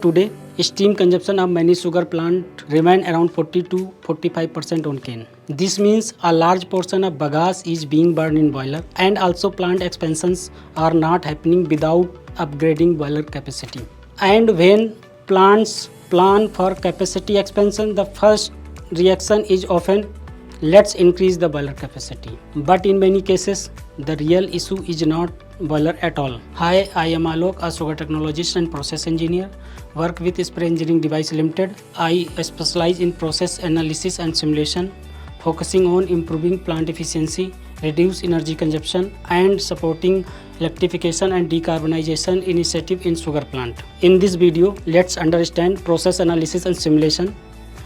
Today, steam consumption of many sugar plants remain around 40 to 45% on cane. This means a large portion of bagasse is being burned in boiler, and also plant expansions are not happening without upgrading boiler capacity. And when plants plan for capacity expansion, the first reaction is often let's increase the boiler capacity. But in many cases, the real issue is not boiler at all. Hi, I am Alok, a sugar technologist and process engineer. Work with Spray Engineering Device Limited. I specialize in process analysis and simulation, focusing on improving plant efficiency, reduce energy consumption, and supporting electrification and decarbonization initiative in sugar plant. In this video, let's understand process analysis and simulation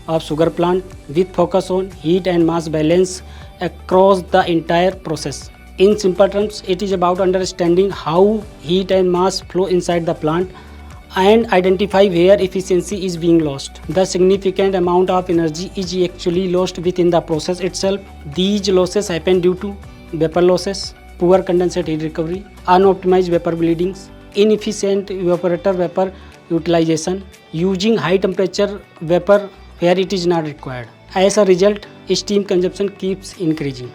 of sugar plant with focus on heat and mass balance across the entire process. In simple terms, it is about understanding how heat and mass flow inside the plant and identify where efficiency is being lost. The significant amount of energy is actually lost within the process itself. These losses happen due to vapor losses, poor condensate heat recovery, unoptimized vapor bleedings, inefficient evaporator vapor utilization, using high temperature vapor where it is not required. As a result, steam consumption keeps increasing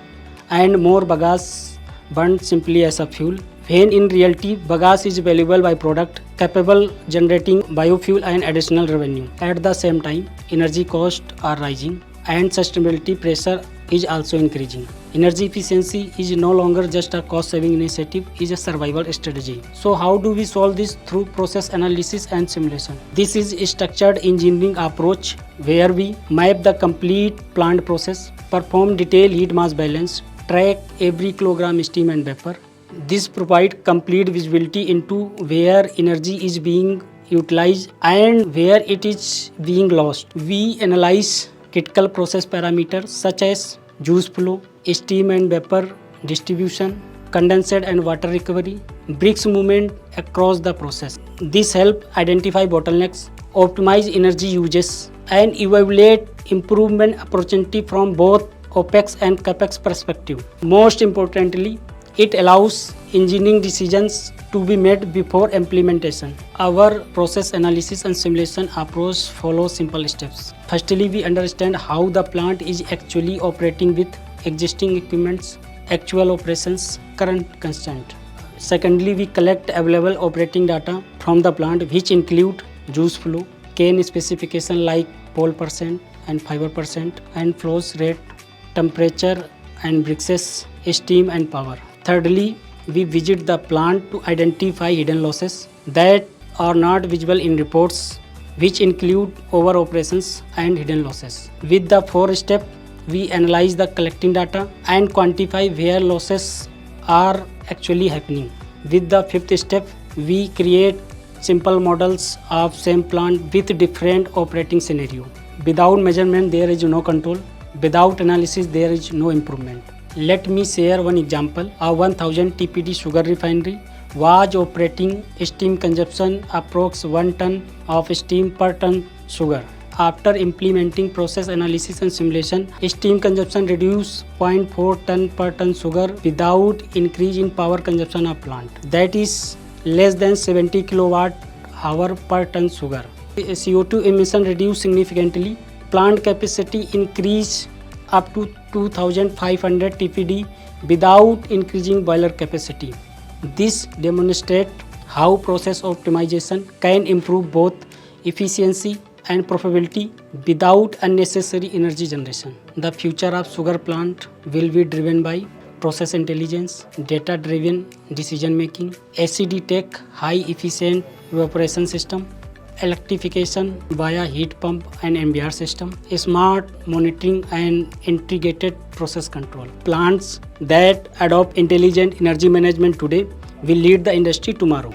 and more bagasse burned simply as a fuel, when in reality bagasse is a valuable byproduct capable generating biofuel and additional revenue. At the same time, energy costs are rising and sustainability pressure is also increasing. Energy efficiency is no longer just a cost saving initiative, it is a survival strategy. So how do we solve this? Through process analysis and simulation. This is a structured engineering approach where we map the complete plant process, perform detailed heat mass balance, track every kilogram steam and vapor. This provides complete visibility into where energy is being utilized and where it is being lost. We analyze critical process parameters such as juice flow, steam and vapor distribution, condensate and water recovery, bricks movement across the process. This helps identify bottlenecks, optimize energy uses, and evaluate improvement opportunity from both OPEX and CAPEX perspective. Most importantly, it allows engineering decisions to be made before implementation. Our process analysis and simulation approach follows simple steps. Firstly, we understand how the plant is actually operating with existing equipments, actual operations, current constant. Secondly, we collect available operating data from the plant which include juice flow, cane specification like pole percent and fiber percent, and flows rate, temperature and brixes, steam and power. Thirdly, we visit the plant to identify hidden losses that are not visible in reports, which include over operations and hidden losses. With the fourth step, we analyze the collecting data and quantify where losses are actually happening. With the fifth step, we create simple models of same plant with different operating scenario. Without measurement, there is no control. Without analysis, there is no improvement. Let me share one example. A 1000 TPD sugar refinery was operating steam consumption approx 1 ton of steam per ton sugar. After implementing process analysis and simulation, steam consumption reduced 0.4 ton per ton sugar without increase in power consumption of plant. That is less than 70 kilowatt hour per ton sugar. CO2 emission reduced significantly. Plant capacity increased up to 2500 TPD without increasing boiler capacity. This demonstrates how process optimization can improve both efficiency and profitability without unnecessary energy generation. The future of sugar plant will be driven by process intelligence, data-driven decision making, ACD tech, high efficient evaporation system, electrification via heat pump and MBR system, smart monitoring and integrated process control. Plants that adopt intelligent energy management today will lead the industry tomorrow.